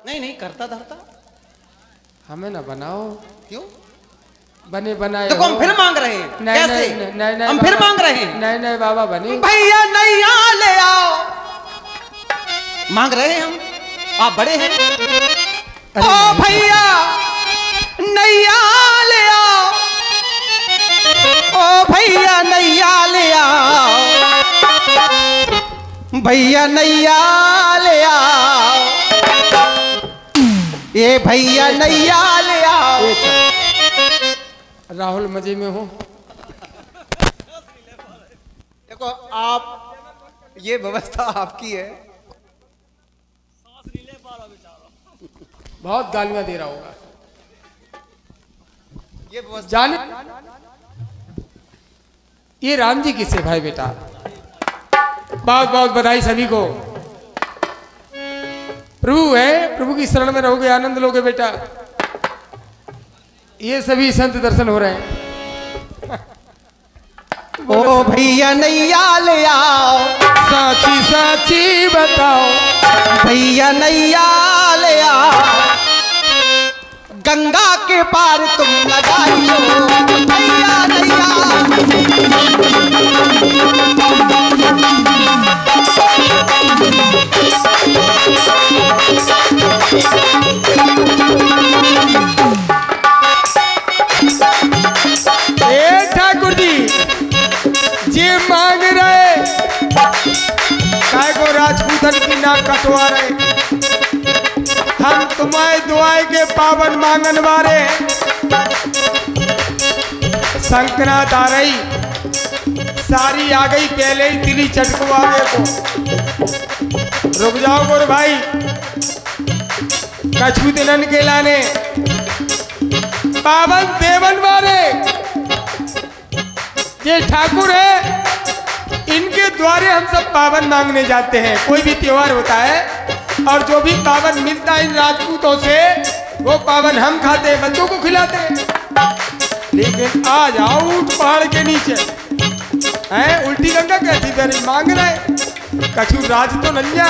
नहीं नहीं करता धरता। हमें ना बनाओ। क्यों? बने बनाए देखो हम फिर मांग रहे हैं। नहीं, कैसे? नहीं, नहीं, नहीं, हम फिर मांग रहे हैं। नहीं नहीं बाबा बने। भैया नैया ले आओ। मांग रहे हैं हम। आप बड़े हैं। ओ भैया नैया ले आओ। ओ भैया नैया ले आओ। भैया नैया ले आओ। ये भैया नैया ले आओ। राहुल मजे में हो। देखो आप ये व्यवस्था आपकी है। बहुत गालियां दे रहा होगा ये व्यवस्था जाने। ये राम जी किसे भाई बेटा? बहुत बहुत बधाई सभी को। प्रभु है, प्रभु की शरण में रहोगे आनंद लोगे बेटा। ये सभी संत दर्शन हो रहे हैं। ओ भैया नैया ले आओ। साची साची बताओ। भैया नैया ले आओ। गंगा के पार तुम लगाइयो। भैया नैया। ठाकुर जी जी मांग रहे काय को राजपूतन की नाक कटवा रहे। हम तुम्हारे दुआए के पावन मांगन वाले। संक्रांत आ रही, सारी आ गई पहले ही दिली चटकवावे को। रुक जाओ गोर भाई, कछु दिनन के लाने पावन देवन वाले ये ठाकुर है। इनके द्वारे हम सब पावन मांगने जाते हैं। कोई भी त्योहार होता है और जो भी पावन मिलता है इन राजपूतों से, वो पावन हम खाते हैं, बच्चों को खिलाते हैं। लेकिन आज आओ ऊंट पहाड़ के नीचे हैं, उल्टी गंगा कैसी तेरी मांग रहे। कछु राज तो नंजा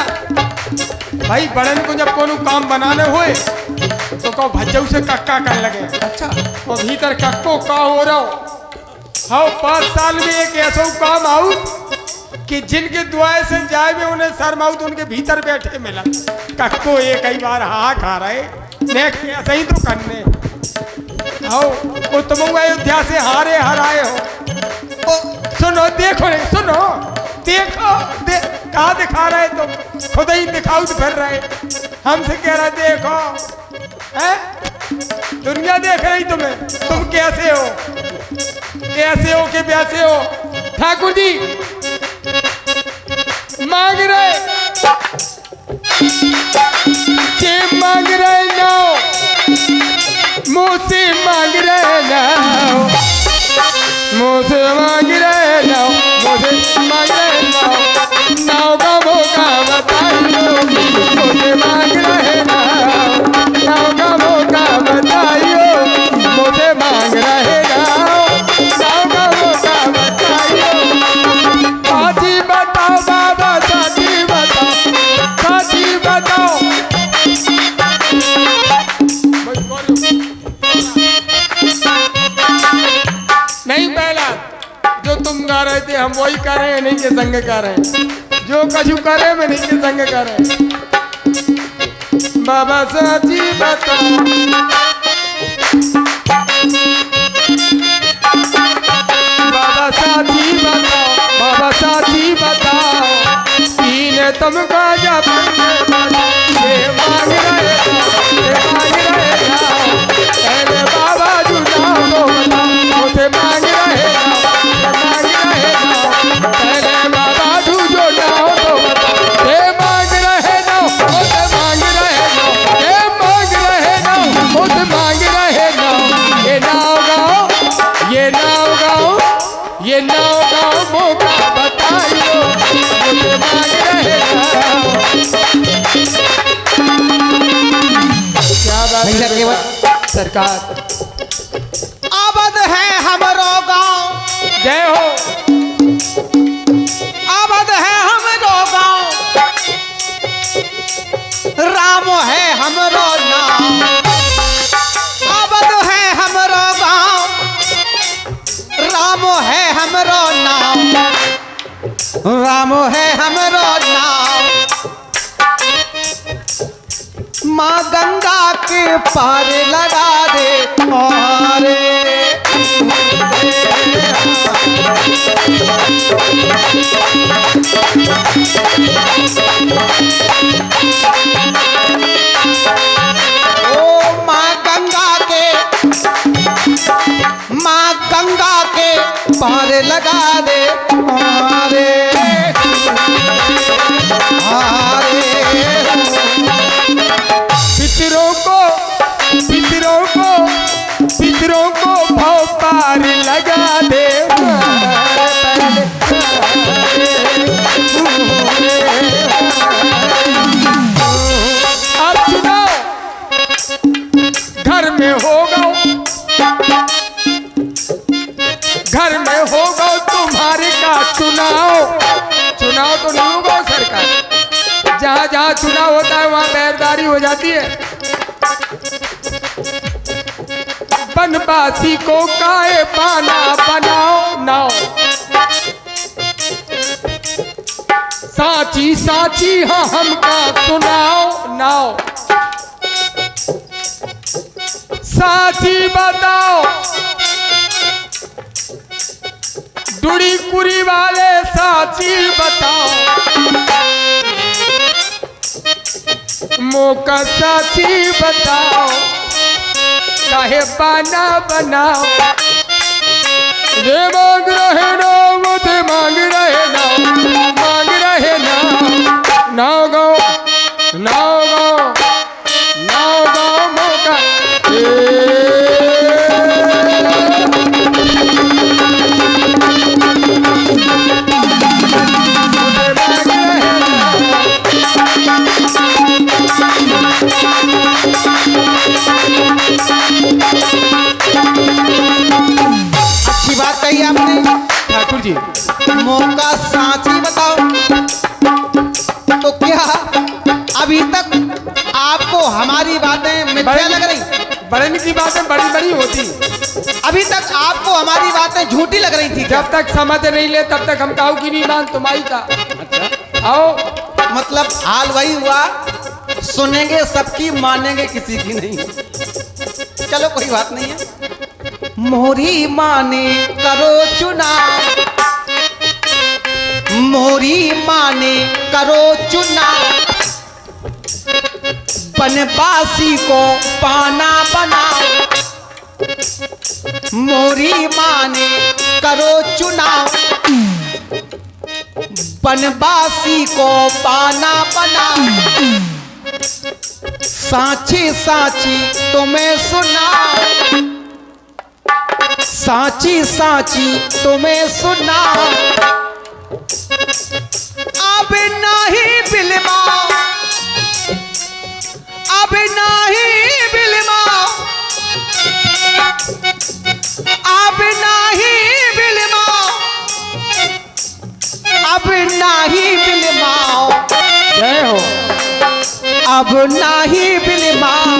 भाई। बड़न को जब कोनो काम बनाने होए तो कहो भज्जऊ से कक्का कर लगे। अच्छा और भीतर कक्को का हो रहा हो। हाँ 5 साल में एक ऐसा काम आऊ कि जिनके दुआए से जाए में उन्हें शर्माऊ तो उनके भीतर बैठे मिला। कक्को एक ही बार हा खा रहे नेक्स्ट ऐसा ही तो करने। आओ वो तुम अयोध्या से हारे हराए हो। सुनो देखो नहीं सुनो देखो कहा दिखा रहे तुम? खुद ही दिखाऊ तो फिर रहे। हमसे कह रहे देखो है? दुनिया देख रही तुम्हें, तुम कैसे हो, कैसे हो के प्यासे हो। ठाकुर जी मांग रहे जे मांग रहे नाओ, मुँह से मांग रहे नाओ, मुँह से मांग रहे नाओ, मुँह से मांग रहे नाओ। नाव का मौका बताइयो, मुझे मांग रहे नाओ। नाव का मौका बताइयो, मुझे मांग रहे नाओ। नाव का मौका बताइयो। साची बताओ बाबा, साची बताओ, साची बताओ। नहीं पहला जो तुम गा रहे थे हम वही कर रहे हैं, नहीं के संग कर रहे हैं। जो कछु करे मैं नहीं के संग कर रहे हैं। बाबा साची बताओ, बाबा साची बताओ, बाबा साची बताओ। तीन तुमको जब ये मांग रहे थे, ये मांग रहे थे। पहले बाबा जुड़ाओ तो बताओ, मुझे मांग रहे थे, मांग रहे थे। पहले बाबा जुड़ो जाओ तो बताओ, ये मांग रहे थे, मुझे मांग रहे थे। ये मांग रहे थे, मुझे मांग रहे थे। ये नाव गाओ, ये नाव गाओ, ये नाव गाओ। मौका बताइयो, मुझे मांग रहे थे। क्या बात है सरकार। आबाद है हमरो गांव। जय हो। आबाद है हमरो गांव। राम है हमरो राम है हमरो नाम, माँ गंगा के पार लगा दे और माँ गंगा के पार लगा दे हारे हारे। पितरों को भाव पार लगा दे। अब चुनाव घर में होगा, घर में होगा तुम्हारे का चुनाव। चुनाव तो नहीं होगा सरकार, जहाँ जहाँ चुनाव होता है वहाँ बैरदारी हो जाती है। बनवासी को काहे पाना बनाओ नाव, साची साची हाँ हमका सुनाओ नाव। साची बताओ दुड़ी कुरी वाले, साची बताओ मौका, साची बताओ काहे पाना बनाओ। ये मांग रहे ना मुझे मांग रहे ना, मांग रहे ना नाव गो नाव गो नाव गो मौका। अच्छी बात कही आपने ठाकुर जी। मौका साची बताओ, तो क्या अभी तक आपको हमारी बातें मिथ्या लग रही? बड़न की बातें बड़ी बड़ी होती, अभी तक आपको हमारी बातें झूठी लग रही थी? जब तक समझ नहीं ले तब तक हम काऊ की नहीं मान तुम्हारी का। आओ मतलब हाल वही हुआ, सुनेंगे सबकी मानेंगे किसी की नहीं। चलो कोई बात नहीं है। मोरी माने करो चुनाव, मोरी माने करो चुनाव, बनवासी को पाना बनाओ। मोरी माने करो चुनाव, बनवासी को पाना बनाओ। साची साची तुम्हें सुनाओ, साची साची तुम्हें सुनाओ। अब नहीं बिलमाओ, अब नहीं बिलमाओ, अब नहीं बिलमाओ, अब नहीं बिलमाओ। जय हो। अब नहीं बिलमाओ,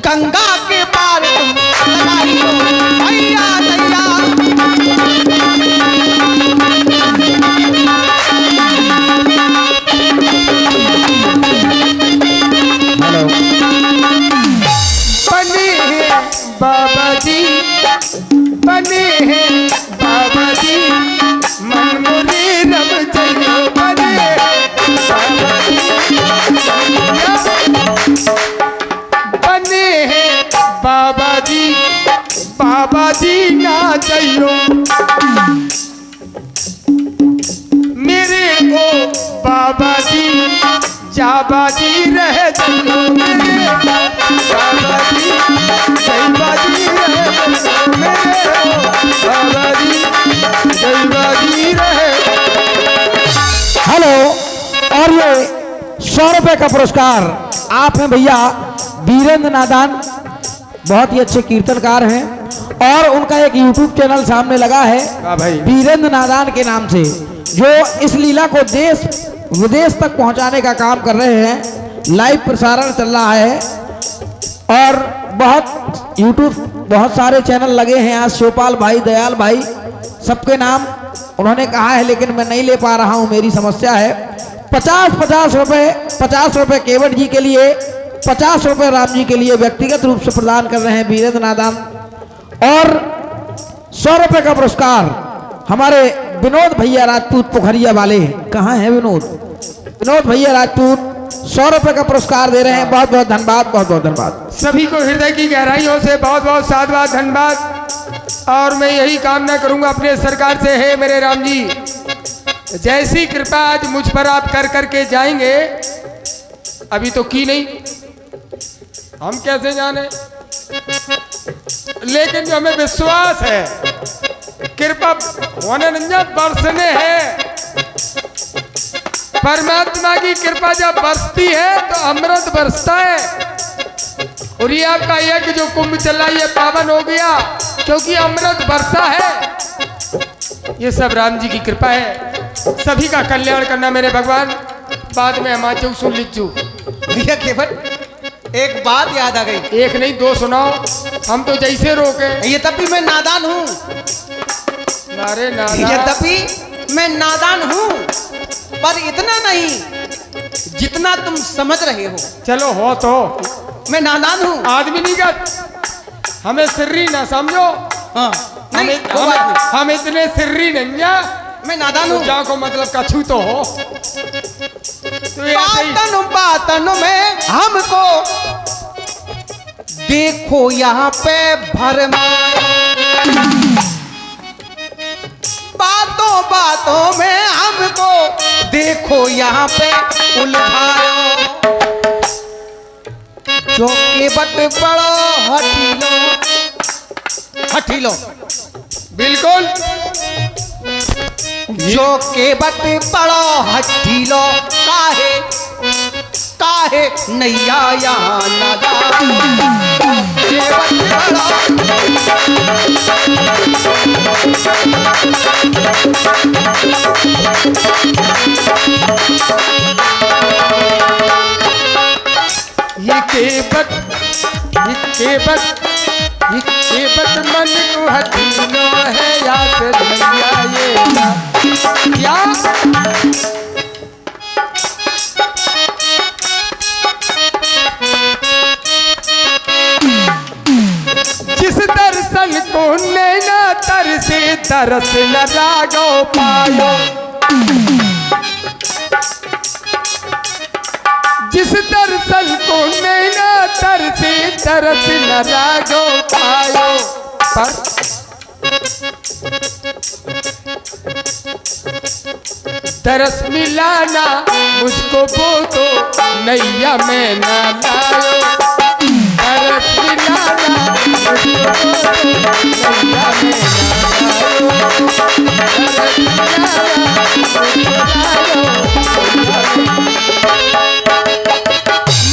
गंगा के पार तुम लगाई हो भैया दैया। बने हैं बाबा जी, बने हैं बाबा जी, मन मुरे रम चलो। बने बाबा जी, बने हैं बाबा जी, बाबा जी ना चलो मेरे ओ बाबा जी, जाबा जी रह चलो मेरे बाबा जी, जैबा जी रह चलो मेरे ओ बाबा जी, जैबा जी रहे। हेलो, और ये 100 रुपए का पुरस्कार आप हैं भैया वीरेंद्र नादान, बहुत ही अच्छे कीर्तनकार हैं और उनका एक YouTube चैनल सामने लगा है भाई वीरेंद्र नादान के नाम से, जो इस लीला को देश विदेश तक पहुंचाने का काम कर रहे हैं। लाइव प्रसारण चल रहा है और बहुत YouTube बहुत सारे चैनल लगे हैं। आज शिवपाल भाई, दयाल भाई, सबके नाम उन्होंने कहा है लेकिन मैं नहीं ले पा रहा हूं, मेरी समस्या है। 50 रुपए केवट जी के लिए, 50 रुपए राम जी के लिए व्यक्तिगत रूप से प्रदान कर रहे हैं वीरेंद्र नादान। और 100 रुपए का पुरस्कार हमारे विनोद भैया राजपूत पोखरिया वाले, कहाँ है विनोद भैया राजपूत 100 रुपए का पुरस्कार दे रहे हैं। बहुत बहुत धन्यवाद, बहुत बहुत धन्यवाद। सभी को हृदय की गहराइयों से बहुत बहुत साधुवाद, धन्यवाद। और मैं यही कामना करूंगा अपने सरकार से, है मेरे राम जी, जैसी कृपा आज मुझ पर आप कर करके जाएंगे, अभी तो की नहीं, हम कैसे जाने, लेकिन जो हमें विश्वास है कृपा होने नहीं बरसने है। परमात्मा की कृपा जब बरसती है तो अमृत बरसता है। और ये आपका यज्ञ जो कुंभ चला ये पावन हो गया क्योंकि अमृत बरसा है। ये सब राम जी की कृपा है। सभी का कल्याण करना मेरे भगवान। बाद में हम सुन लीजू भैया केवट एक बात याद आ गई। एक नहीं दो सुनाओ, हम तो जैसे रोके। ये तब भी मैं नादान हूँ, नारे ये नादा तब भी मैं नादान हूँ, पर इतना नहीं जितना तुम समझ रहे हो। चलो हो तो मैं नादान हूँ। आदमी नहीं का हमें सिर्री ना समझो। हाँ, नहीं, कोई बात नहीं। हम इतने सिर्री नहीं है। मैं नादान हूँ। जा को मतलब कछू तो हो। तो ये ऐसे ही- बातन में हमको देखो यहाँ पे भरमाया, बातों बातों में हमको देखो यहाँ पे उलझाया, जो केवट बड़ो हठीलो बिल्कुल जो केवट बड़ो हठीलो, काहे नैया यहाँ लगा केवट ये केवट मन को हथीनो है या से नैया ये या जिस दर्शन को नैना तरसे तरस न रागो पायो, जिस दर्शन को नैना तरसे तरस न रागो पायो। पर तरस मिलाना मुझको वो तो नैया में ना लायो, तरस मिलाना मुझको वो तो नैया में ना लायो, तरस मिलाना मुझको लायो।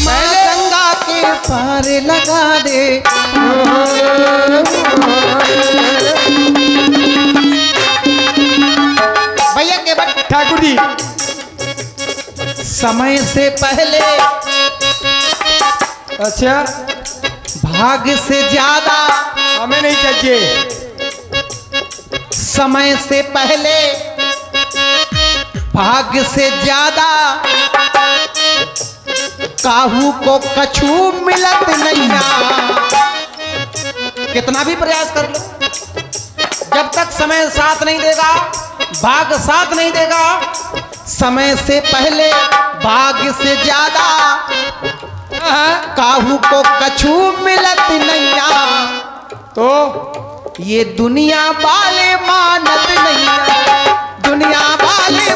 मैं गंगा के पार लगा दे, भैया केवट ठाकुर जी समय से पहले अच्छा भाग से ज्यादा, हमें नहीं चाहिए। समय से पहले भाग से ज्यादा, काहू को कछू मिलत नैया। कितना भी प्रयास कर लो, जब तक समय साथ नहीं देगा, भाग साथ नहीं देगा, समय से पहले भाग से ज्यादा, काहू को कछू मिलत नैया। तो ये दुनिया वाले मानत नैया, दुनिया वाले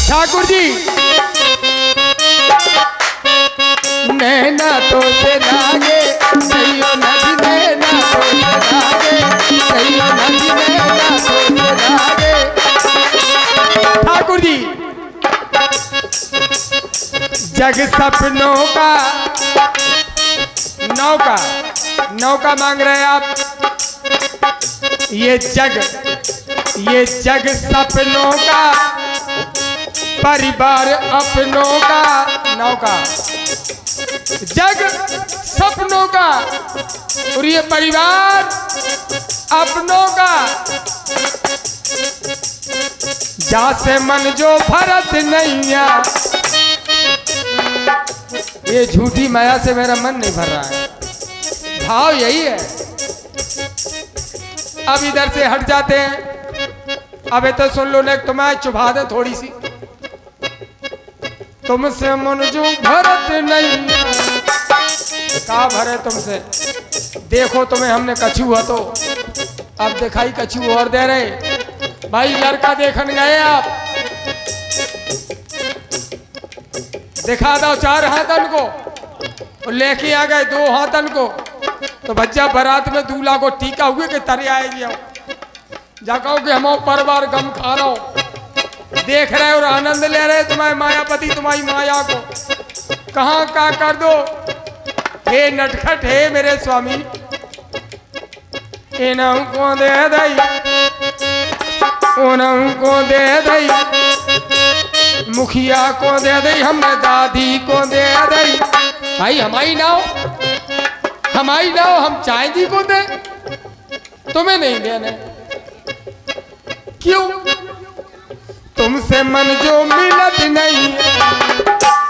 ठाकुर जी नैना तो से लागे सैयो नदी, नैना तो से लागे सैयो नदी, नैना तो से लागे। ठाकुर जी जग सपनों का नौका, नौका मांग रहे हैं आप। ये जग सपनों का, परिवार अपनों का नौका, जग सपनों का और ये परिवार अपनों का जासे मन जो भरत नैया। ये झूठी माया से मेरा मन नहीं भर रहा है, भाव यही है। अब इधर से हट जाते हैं। अब तो सुन लो ने तुम्हें चुभा दे थोड़ी सी। तुमसे मन जो भरत नहीं, का भरे तुमसे। देखो तुम्हें हमने कछू हुआ तो अब दिखाई कछू और दे रहे। भाई लड़का देखन गए आप, दिखा दो 4 हाथन को और लेके आ गए 2 हाथन को। तो बच्चा बारात में दूल्हा को टीका हुए कि तरे आएगी। जा कहो कि हम परिवार गम खा रहा हो, देख रहे और आनंद ले रहे तुम्हारे मायापति तुम्हारी माया को। कहाँ का कर दो हे नटखट हे मेरे स्वामी। इन्हों को दे दई, उन्हों को दे दई, मुखिया को दे दई, हमने दादी को दे दई। भाई हमारी ना हो, हमारी ना हो, हम चांदी को दे, तुम्हें नहीं देने। क्यों? तुमसे मन जो मिलत नहीं,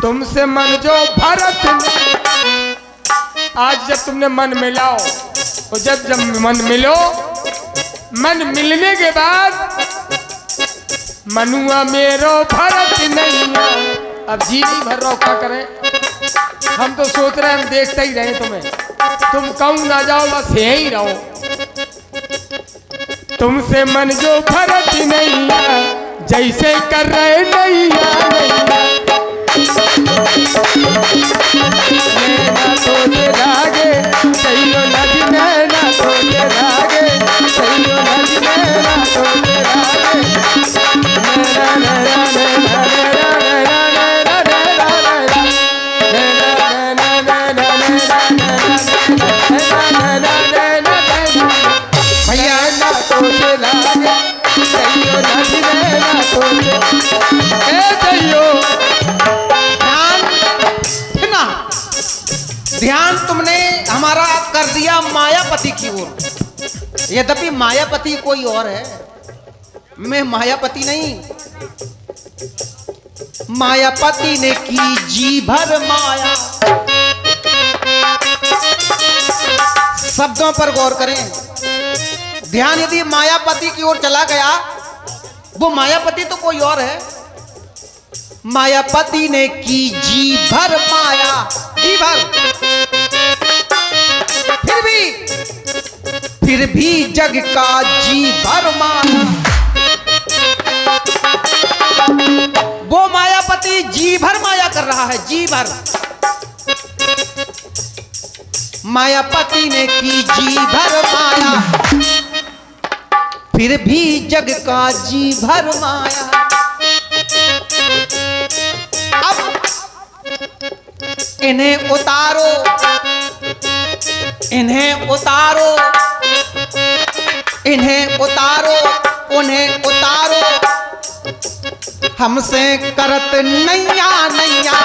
तुमसे मन जो भरत नहीं। आज जब तुमने मन मिलाओ और जब मन मिलो, मन मिलने के बाद मनुआ मेरो भरत नहीं। अब जीवी भर रहो क्या करें। हम तो सोच रहे हम देखते ही रहे तुम्हें, तुम कहूं ना जाओ बस यहीं रहो। तुमसे मन जो भरत नहीं, जैसे कर रहे नहीं नैना तो रागे सही नदी, नैना तो रागे सही नदी, नैना तो रागे भैया ध्यान तुमने हमारा कर दिया मायापति की ओर। यद्यपि मायापति कोई और है, मैं मायापति नहीं। मायापति ने की जी भर माया। शब्दों पर गौर करें, ध्यान यदि मायापति की ओर चला गया, वो मायापति तो कोई और है। मायापति ने की जी भर माया, जी भर। फिर भी जग का जी भर माया। वो मायापति जी भर माया कर रहा है, जी भर। मायापति ने की जी भर माया, फिर भी जग का जी भर माया। अब इन्हें उतारो, इन्हें उतारो, इन्हें उतारो, उन्हें उतारो, हमसे करत नैया नैया।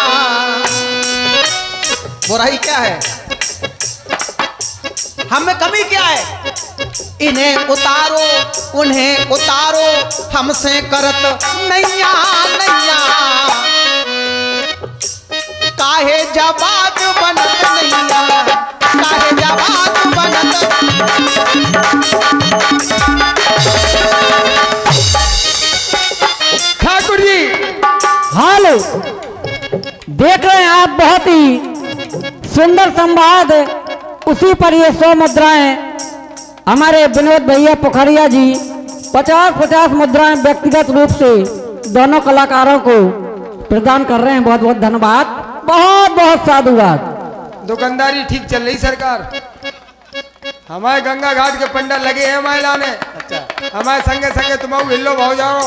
बुराई क्या है, हमें कमी क्या है। इन्हें उतारो, उन्हें उतारो, हमसे करत नैया नैया। काहे जवाब बनत नैया, काहे जवाब बनत। ठाकुर जी हेलो, देख रहे हैं आप बहुत ही सुंदर संवाद। उसी पर ये 100 मुद्राएं हमारे विनोद भैया पोखरिया जी 50-50 मुद्राएं व्यक्तिगत रूप से दोनों कलाकारों को प्रदान कर रहे हैं। बहुत बहुत धन्यवाद, बहुत बहुत साधुवाद। दुकानदारी ठीक चल रही सरकार। हमारे गंगा घाट के पंडा लगे हैं महिला ने। अच्छा, हमारे संगे संगे तुम हिलो भाव जाओ।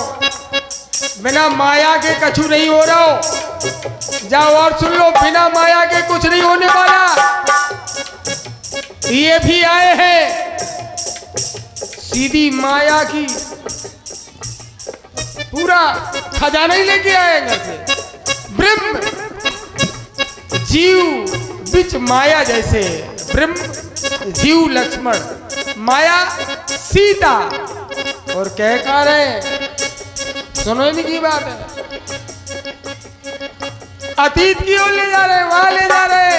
बिना माया के कछु नहीं हो रहा हो। जाओ और सुन लो, बिना माया के कुछ नहीं होने वाला। ये भी आए हैं सीधी माया की पूरा खजाना ही लेके आए घर से। ब्रह्म जीव बिच माया जैसे, ब्रह्म जीव लक्ष्मण, माया सीता, और कह का रहे सुनो इनकी बात है। अतीत की ओर ले जा रहे, वहां ले जा रहे,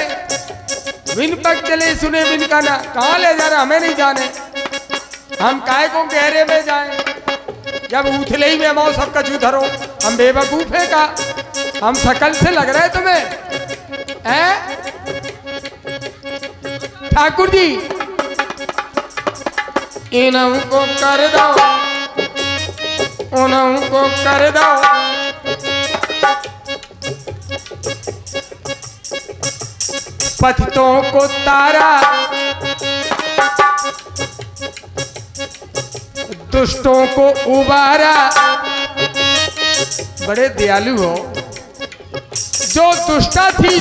बिन पग चले सुने बिन का ना, कहाँ ले जा रहे हमें नहीं जाने, हम काय को गहरे में जाए, जब उथले ही में हम सब कछु धरो, हम बेवकूफ है का, हम शकल से लग रहे तुम्हें हैं? ठाकुर जी इनको कर दो, उनको कर दो, पतितों को तारा, दुष्टों को उबारा। बड़े दयालु हो। जो दुष्टा थी,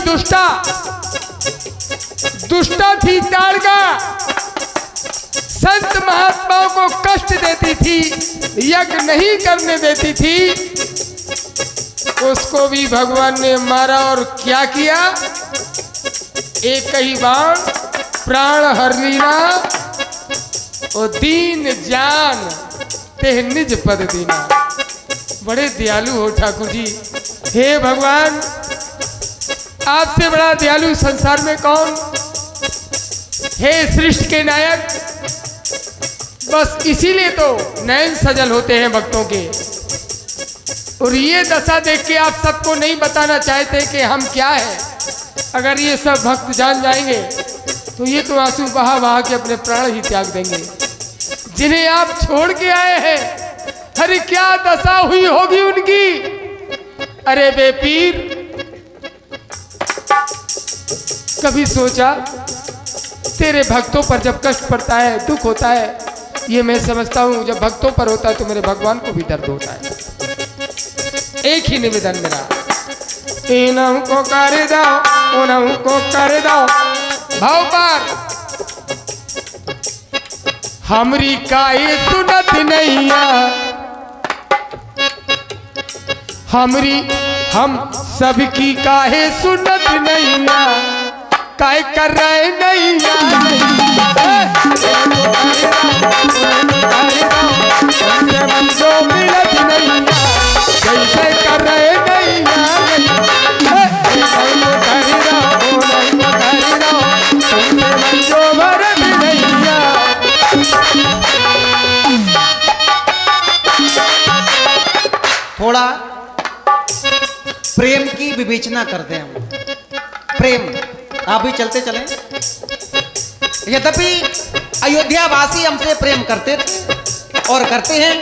दुष्टा थी ताड़का, संत महात्माओं को कष्ट देती थी, यज्ञ नहीं करने देती थी, उसको भी भगवान ने मारा। और क्या किया? एक ही बाण प्राण हर लीना, और दीन जान तेह निज पद दीना। बड़े दयालु हो ठाकुर जी। हे भगवान, आपसे बड़ा दयालु संसार में कौन? हे सृष्टि के नायक, बस इसीलिए तो नयन सजल होते हैं भक्तों के। और ये दशा देख के आप सबको नहीं बताना चाहते कि हम क्या है। अगर ये सब भक्त जान जाएंगे तो ये तो आंसू बहा बहा के अपने प्राण ही त्याग देंगे, जिन्हें आप छोड़ के आए हैं। अरे क्या दशा हुई होगी उनकी। अरे बेपीर, कभी सोचा तेरे भक्तों पर जब कष्ट पड़ता है, दुख होता है, ये मैं समझता हूं जब भक्तों पर होता है तो मेरे भगवान को भी दर्द होता है। एक ही निवेदन मेरा, इनको कर दो, उनको कर दो, भाव पार हमरी काहे सुनत नैया, हमरी हम सबकी काहे सुनत नैया, काय कर रहे नैया, जो मिलत नैया, कैसे कर रहे नैया, जो भरत नैया। थोड़ा प्रेम की विवेचना करते हैं हम। प्रेम आप भी चलते चलें। यद्यपि अयोध्यावासी हमसे प्रेम करते थे और करते हैं,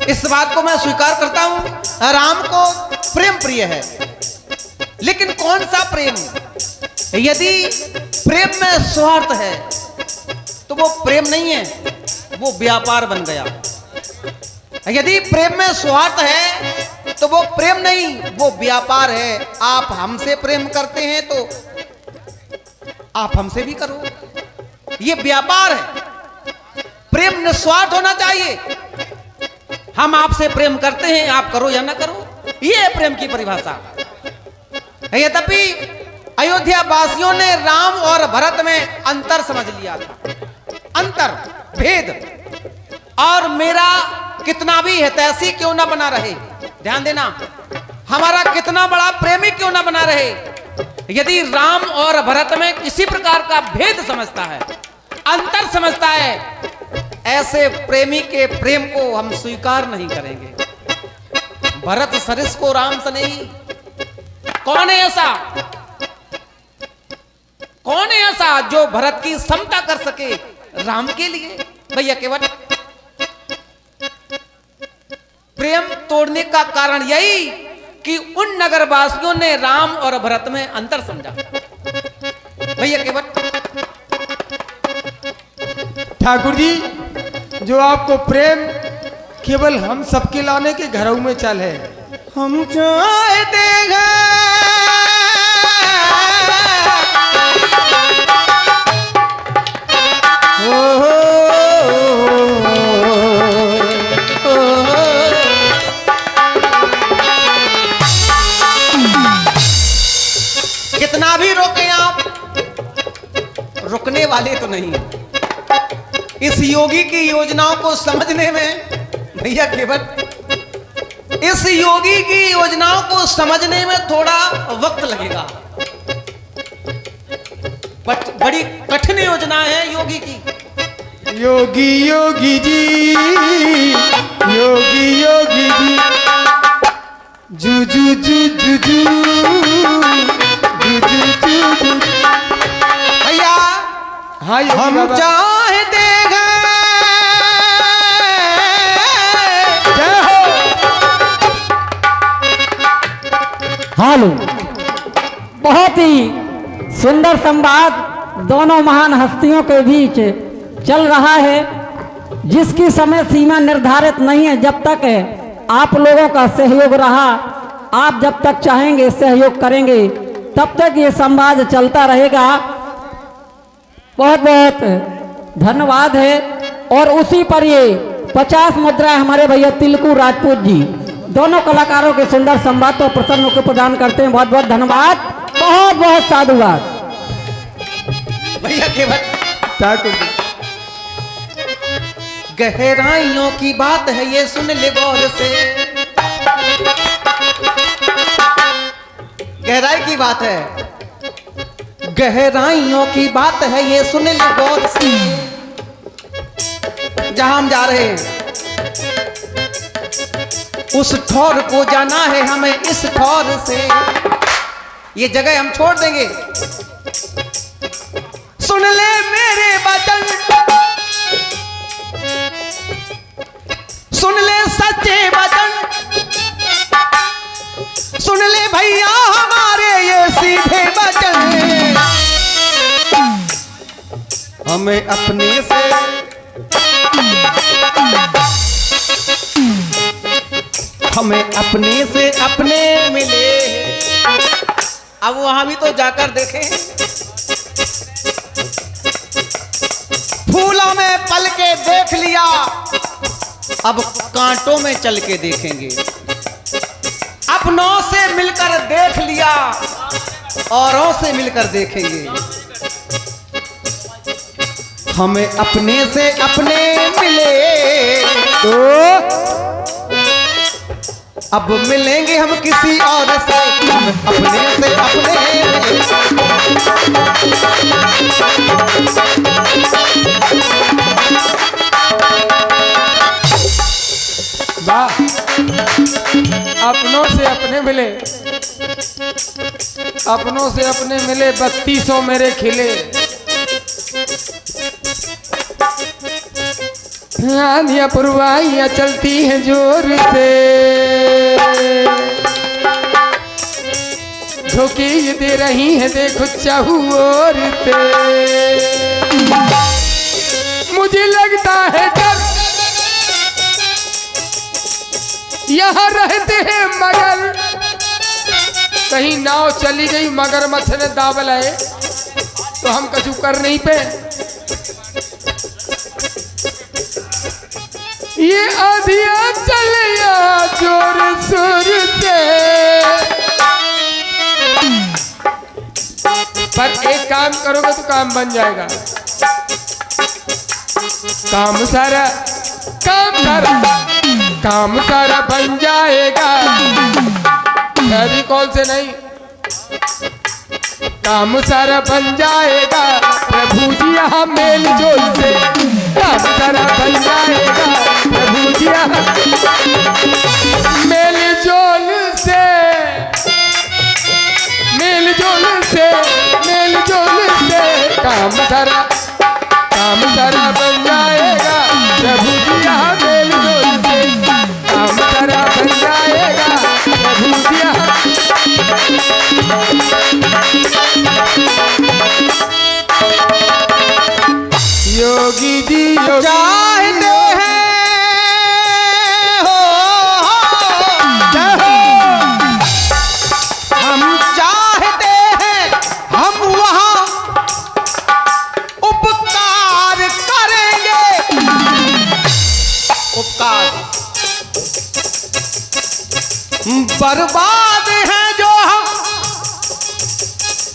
इस बात को मैं स्वीकार करता हूं। राम को प्रेम प्रिय है, लेकिन कौन सा प्रेम? यदि प्रेम में स्वार्थ है तो वो प्रेम नहीं है, वो व्यापार बन गया। यदि प्रेम में स्वार्थ है तो वो प्रेम नहीं, वो व्यापार है। आप हमसे प्रेम करते हैं तो आप हमसे भी करो, ये व्यापार है। प्रेम निस्वार्थ होना चाहिए। हम आपसे प्रेम करते हैं, आप करो या ना करो, ये है प्रेम की परिभाषा। यद्यपि अयोध्या वासियों ने राम और भरत में अंतर समझ लिया था, अंतर भेद। और मेरा कितना भी हितैषी क्यों ना बना रहे, ध्यान देना, हमारा कितना बड़ा प्रेमी क्यों ना बना रहे, यदि राम और भरत में किसी प्रकार का भेद समझता है, अंतर समझता है, ऐसे प्रेमी के प्रेम को हम स्वीकार नहीं करेंगे। भरत सरिस को राम सनेही, कौन है ऐसा? कौन है ऐसा जो भरत की समता कर सके राम के लिए? भैया केवल प्रेम तोड़ने का कारण यही कि उन नगरवासियों ने राम और भरत में अंतर समझा। भैया केवल ठाकुर जी, जो आपको प्रेम केवल हम सबके लाने के घरों में चल है। हम चाहते हैं कितना भी रोके आप, रुकने वाले तो नहीं। इस योगी की योजनाओं को समझने में भैया केवल इस योगी की योजनाओं को समझने में थोड़ा वक्त लगेगा, बट बड़ी कठिन योजना है योगी की। योगी योगी जी, योगी योगी जी, जू जू जू जू जू जू जू जू जू। भैया हाँ योगी हम बाबा। चाहते हैं, जय हो। हालो, बहुत ही सुंदर संवाद दोनों महान हस्तियों के बीच चल रहा है, जिसकी समय सीमा निर्धारित नहीं है। जब तक आप लोगों का सहयोग रहा, आप जब तक चाहेंगे सहयोग करेंगे, तब तक ये संवाद चलता रहेगा। बहुत बहुत धन्यवाद है। और उसी पर ये 50 मुद्रा हमारे भैया तिलकू राजपूत जी दोनों कलाकारों के सुंदर संवाद को प्रसन्न होकर प्रदान करते हैं। बहुत बहुत धन्यवाद, बहुत बहुत साधुवाद। भैया केवल ठाकुर जी। गहराइयों की बात है ये, सुन ले गौर से। गहराई की बात है, गहराइयों की बात है ये, सुन ले गौर से। जहां हम जा रहे हैं उस ठौर को जाना है हमें, इस ठौर से ये जगह हम छोड़ देंगे। सुन ले मेरे वचन, सुन ले सच्चे वचन, सुन ले भैया हमारे ये सीधे वचन। हमें अपने से अपने मिले। अब वहां भी तो जाकर देखें, फूलों में पल के देख लिया, अब कांटों में चल के देखेंगे। अपनों से मिलकर देख लिया, औरों से मिलकर देखेंगे। हमें अपने से अपने मिले तो अब मिलेंगे हम किसी और से। हमें अपने से अपने मिले। वाह, अपनों से अपने मिले, अपनों से अपने मिले, 3200 मेरे खिले। आंधियां पुरवाइयां चलती हैं जोर से, झोंके ये दे रही हैं देखो चाहू और से। मुझे लगता है डर यहाँ रहते हैं मगर, कहीं नाव चली गई मगरमच्छ ने दावल है तो हम कछु कर नहीं पे। ये आधिया चलिया जोर सुर से, पर एक काम करोगे तो काम बन जाएगा। काम सारा बन जाएगा। अभी कौन से नहीं, काम सारा बन जाएगा प्रभु जी यहाँ मेल जोल से। काम सारा बन जाएगा प्रभु जी यहाँ मेल जोल से, मेल जोल से, मेल जोल से। काम सारा बन जाएगा प्रभु जी यहाँ मेल जोल से। काम सारा बन जाएगा प्रभु जी यहाँ। योगी जी चाहते हैं हो, हम चाहते हैं हम वहाँ उपकार करेंगे। उपकार बर्बाद हैं जो हम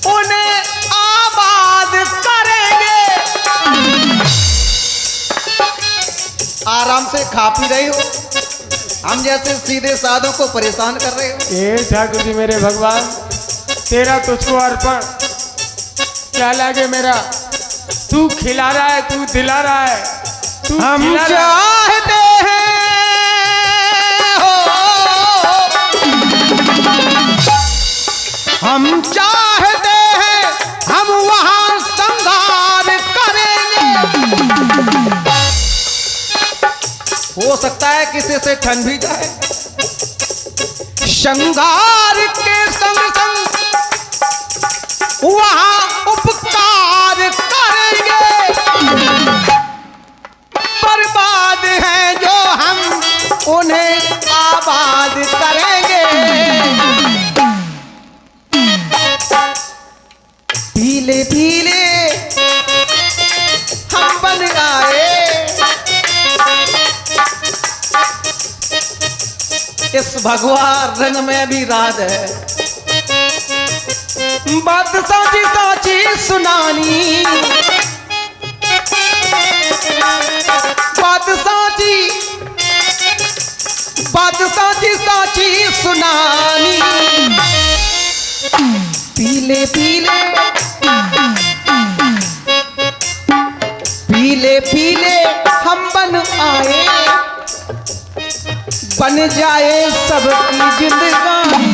उन्हें आबाद करेंगे। आराम से खा पी रहे हो, हम जैसे सीधे साधों को परेशान कर रहे हो। हे ठाकुर जी मेरे भगवान, तेरा तुझको अर्पण, क्या लागे मेरा, तू खिला रहा है, तू दिला रहा है, तू हम खिला रहा है। चाहते हैं हो, हम चाहते हैं हम वहां संहार करेंगे। हो सकता है किसी से ठन भी जाए, श्रृंगार के संग संग वहां उपकार करेंगे। बर्बाद हैं जो हम उन्हें आबाद करेंगे। पीले पीले हम बन आए, इस भगवा रंग में भी राज है। बात साची साची सुनानी, बात साची साची सुनानी। पीले पीले पीले पीले हम बन आए, बन जाए सबकी जिंदगानी।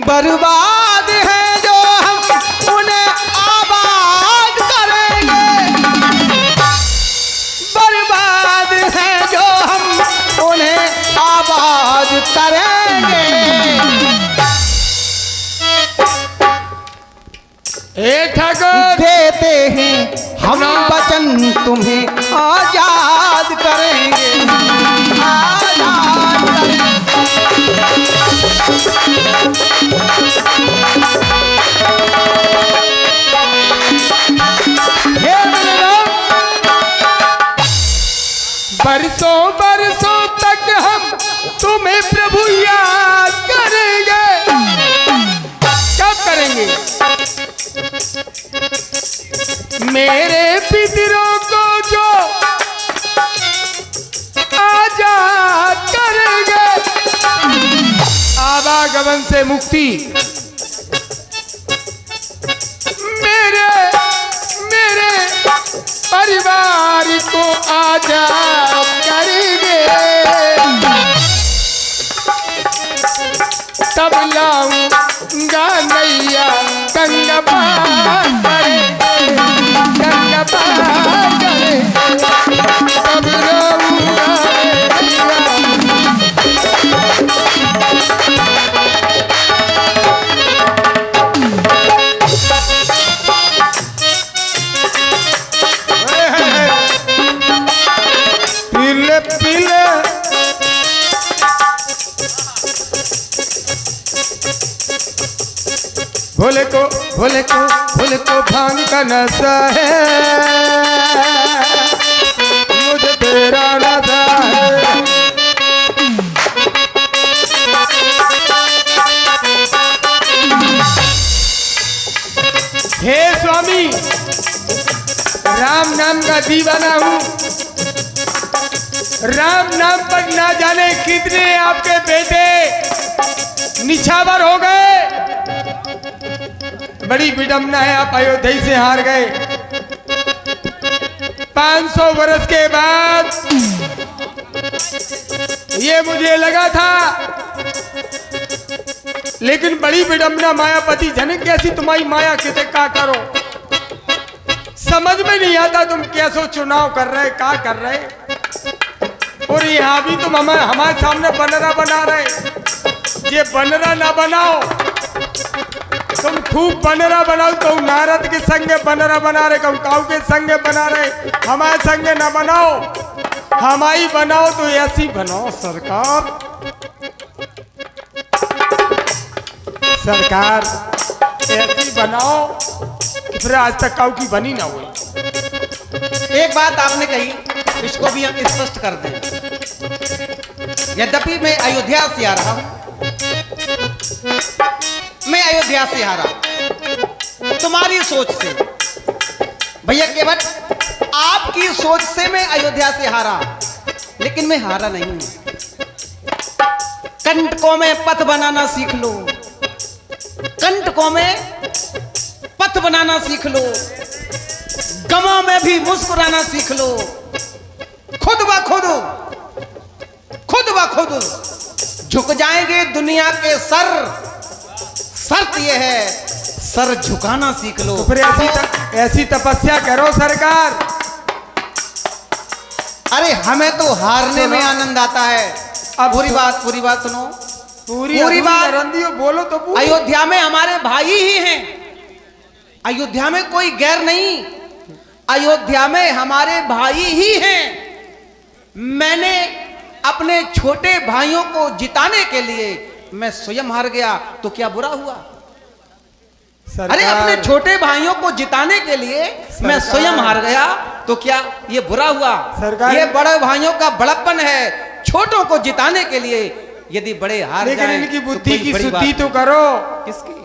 बर्बाद है जो हम उन्हें आबाद करेंगे। बर्बाद है जो हम उन्हें आबाद करेंगे। हे ठाकुर, देते हैं हम वचन तुम्हें आजाद करेंगे, आजाद करेंगे। हे मेरे राम, बरसों बरसों तक हम तुम्हें प्रभु याद करेंगे। क्या करेंगे? मेरे पितरों को जो आजाद करेंगे, आवागमन से मुक्ति, मेरे परिवार को आजाद करेंगे। तब लाऊंगा नैया गंगा पार करेंगे, गंगा पार करेंगे। तब लाऊंगा नैया। पीले पीले भोले को भांग का नशा है, मुझे तेरा नशा है। हे स्वामी, राम नाम का दीवाना हूँ। राम नाम पर ना जाने कितने आपके बेटे निछावर हो गए। बड़ी विडंबना है, आप अयोध्या से हार गए। 500 वर्ष के बाद ये मुझे लगा था, लेकिन बड़ी विडंबना। मायापति जनक कैसी तुम्हारी माया किसे का करो, समझ में नहीं आता तुम कैसो चुनाव कर रहे, क्या कर रहे। और यहाँ भी तुम हमारे सामने बनरा बना रहे। ये बनरा ना बनाओ, तुम खूब बनरा बनाओ। तो नारद के संगे बनरा बना रहे, कहूँ काऊ के संगे बना रहे, हमारे संगे ना बनाओ। हमारी बनाओ तो ऐसी बनाओ सरकार, सरकार ऐसी बनाओ कि फिर आज तक काऊ की बनी ना हुई। एक बात आपने कही, इसको भी हम स्पष्ट कर दें। यद्यपि मैं अयोध्या से आ रहा हूं, मैं अयोध्या से आ रहा तुम्हारी सोच से, भैया केवल आपकी सोच से मैं अयोध्या से हारा। लेकिन मैं हारा नहीं हूं। कंटकों में पथ बनाना सीख लो, कंटकों में पथ बनाना सीख लो, गमों में भी मुस्कुराना सीख लो। खुद ब खुद झुक जाएंगे दुनिया के सर। शर्त यह है, सर झुकाना सीख लो। तो फिर ऐसी तपस्या करो सरकार। अरे हमें तो हारने में आनंद आता है। अब पूरी बात सुनो। पूरी बात रंदियो बोलो तो पूरी। अयोध्या में हमारे भाई ही हैं, अयोध्या में कोई गैर नहीं, अयोध्या में हमारे भाई ही हैं। मैंने अपने छोटे भाइयों को जिताने के लिए मैं स्वयं हार गया तो क्या बुरा हुआ? अरे अपने छोटे भाइयों को जिताने के लिए मैं स्वयं हार गया तो क्या ये बुरा हुआ? सरकार, ये बड़े भाइयों का बड़प्पन है, छोटों को जिताने के लिए यदि बड़े हार लेकिन जाएं, इनकी तो बुद्धि कोई की बड़ी शुद्धि बात तो करो। किसकी?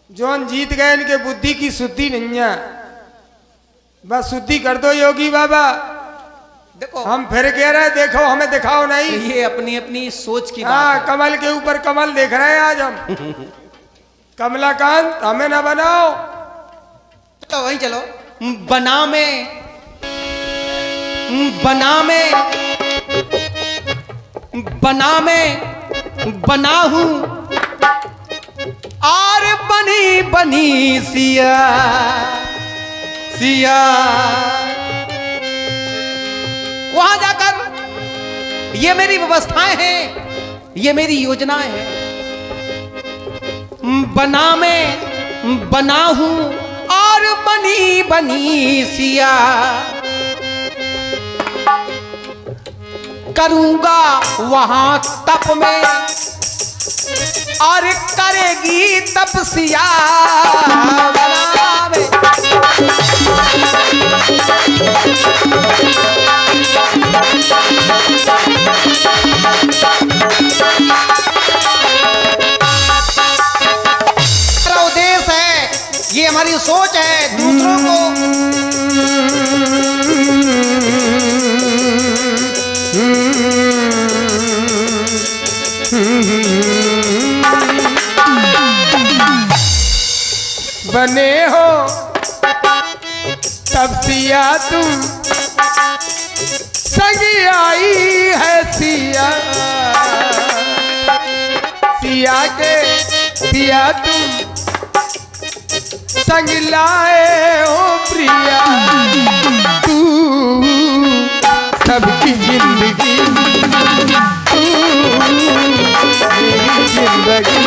जौन जीत गए इनके बुद्धि की शुद्धि नहीं है, बस शुद्धि कर दो योगी बाबा। देखो हम फिर कह रहे देखो हमें दिखाओ नहीं। ये अपनी अपनी सोच की बात हाँ, है। कमल के ऊपर कमल देख रहे हैं आज हम। कमलाकांत हमें ना बनाओ। तो वहीं चलो। बना में बना हूं और बनी सिया वहां जाकर ये मेरी व्यवस्थाएं हैं, ये मेरी योजनाएं हैं। बना हूं और बनी सिया, करूंगा वहां तप में और करेगी तपसिया। बनावे हमारा उद्देश्य है, ये हमारी सोच है दूसरों को बने हो तब सिया तुम, संग आई है सिया, सिया के सिया तुम संग लाए हो प्रिया। तू सबकी जिंदगी, तू मेरी जिंदगी,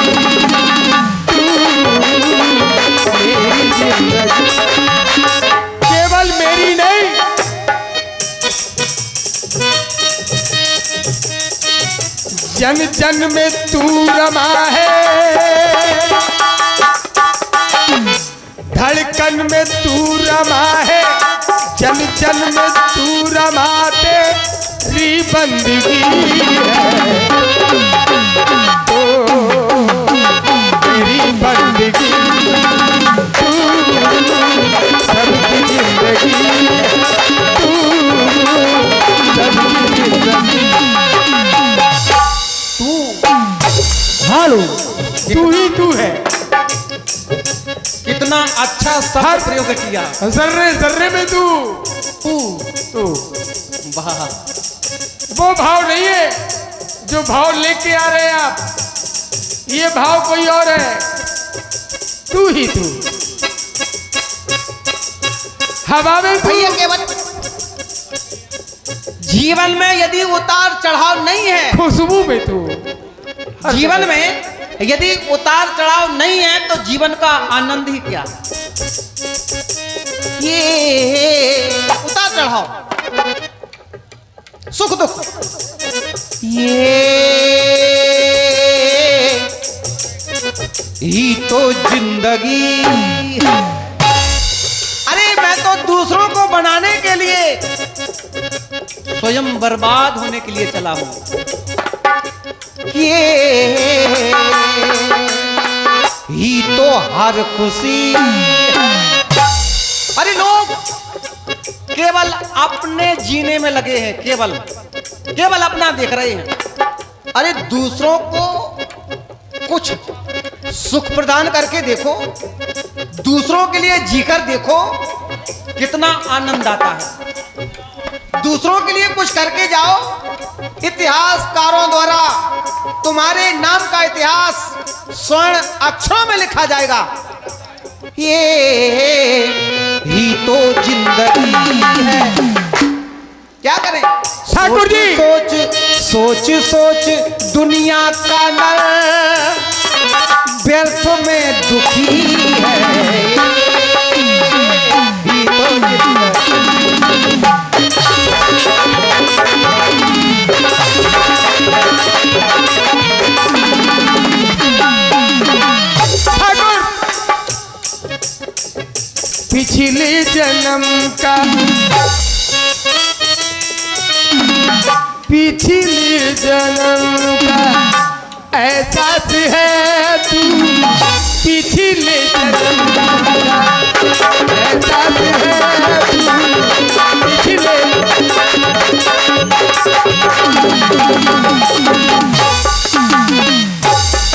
मेरी जिंदगी केवल मेरी नहीं, जन जन में तू रमा है, धड़कन में तू रमा है, जन जन में तू रमाते री बंदगी है। ओ तेरी बंदगी, तू सबकी जिंदगी, तू सबकी जिंदगी, हालो तू ही तू है। कितना अच्छा शब्द प्रयोग किया। जर्रे जर्रे में तू, तू वाह, वो भाव नहीं है जो भाव लेके आ रहे हैं आप, ये भाव कोई और है। तू ही तू, हवा में तू। भैया केवल जीवन में यदि उतार चढ़ाव नहीं है, खुशबू में तू, जीवन में यदि उतार चढ़ाव नहीं है तो जीवन का आनंद ही क्या? ये उतार चढ़ाव, सुख दुख, ये ही तो जिंदगी है। अरे मैं तो दूसरों को बनाने के लिए स्वयं बर्बाद होने के लिए चला हूं। ये ही तो हर खुशी। अरे लोग केवल अपने जीने में लगे हैं, केवल केवल अपना देख रहे हैं। अरे दूसरों को कुछ सुख प्रदान करके देखो, दूसरों के लिए जीकर देखो, कितना आनंद आता है। दूसरों के लिए कुछ करके जाओ, इतिहासकारों द्वारा तुम्हारे नाम का इतिहास स्वर्ण अक्षरों में लिखा जाएगा। ये ही तो जिंदगी है। क्या करें ठाकुर जी, सोच सोच सोच दुनिया का नर व्यर्थ में दुखी है। ही तो ठाकुर पिछले जन्म का, पिछले जन्म का एहसास है तू, पिछले जन्म का एहसास है तू, पिछले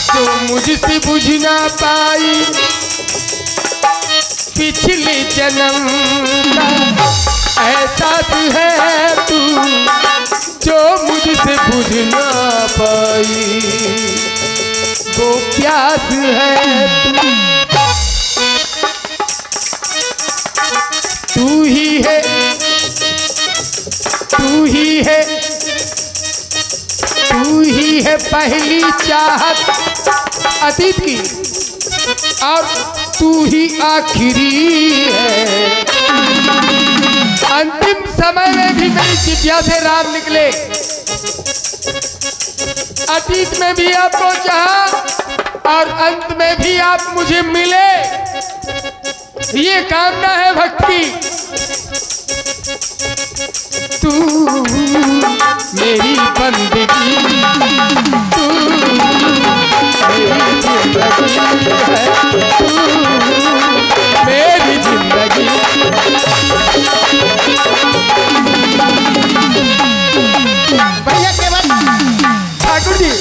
जो मुझसे बुझ ना पाई पिछले जन्म का एहसास है तू, जो मुझसे बुझ ना पाई वो प्यास है तू ही है, तू ही है, तू ही है पहली चाहत अतीत की, और तू ही आखिरी है। अंतिम समय में भी मेरी चिट्ठिया से राम निकले, अतीत में भी आपको चाहा और अंत में भी आप मुझे मिले, ये कामना है भक्ति। तू मेरी बंदगी, तू मेरी जिंदगी है, तू मेरी जिंदगी। भैया केवल ठाकुर जी,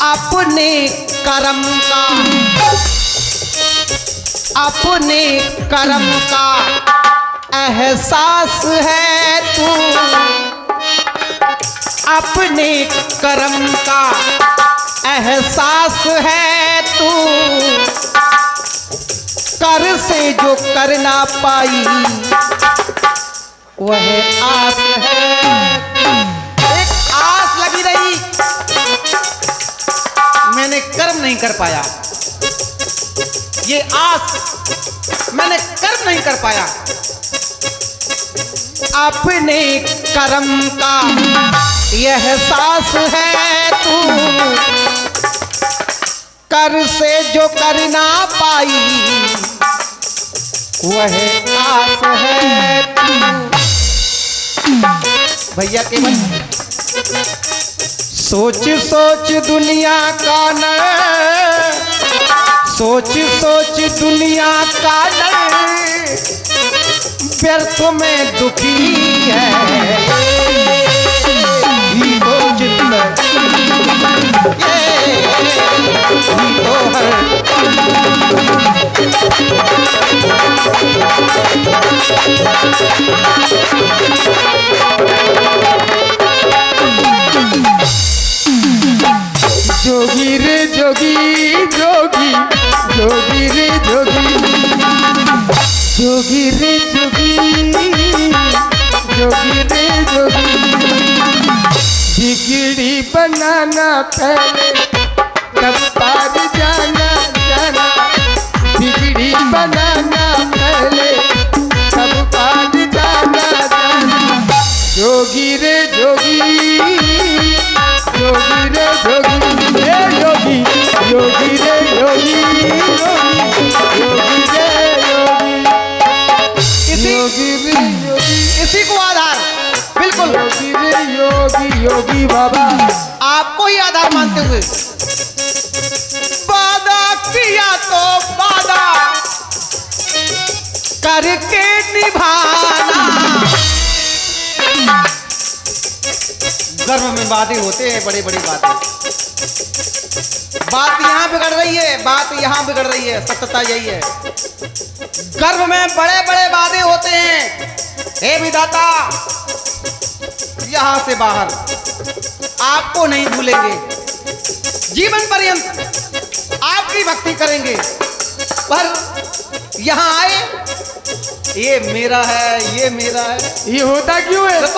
अपने कर्म का, अपने कर्म का एहसास है तू, अपने कर्म का एहसास है तू, कर से जो कर ना पाई वह आस है। एक आस लगी रही, मैंने कर्म नहीं कर पाया, ये आस मैंने कर्म नहीं कर पाया। अपने कर्म का यह एहसास है तू, कर से जो कर ना पाई वह आस है तू। भैया केवल सोच सोच दुनिया का नर, सोच सोच दुनिया का नर व्यर्थ में दुखी है। ही तो जिंदगी ही तो है। जोगी रे जोगी, जोगी जोगी रे जोगी, जोगी रे जोगी, जोगी रे जोगी। बिगड़ी बनाना पहले तब पार जाना जाना, बिगड़ी बनाना पहले तब पार जाना जाना। जोगी रे जोगी, योगी रे जोगी, रे योगी, योगी रे योगी, योगी रे योगी, योगी रे योगी। इसी को आधार, बिल्कुल योगी रे योगी, योगी बाबा आपको ही आधार मानते हुए वादा किया तो वादा करके निभाना। गर्भ में वादे होते हैं, बड़े बड़े वादे। बात यहाँ बिगड़ रही है, बात यहाँ बिगड़ रही है, सत्यता यही है। गर्भ में बड़े बड़े वादे होते हैं। हे विधाता, यहाँ से बाहर आपको नहीं भूलेंगे, जीवन पर्यंत आपकी भक्ति करेंगे। पर यहाँ आए, ये मेरा है, ये मेरा है, ये होता क्यों है?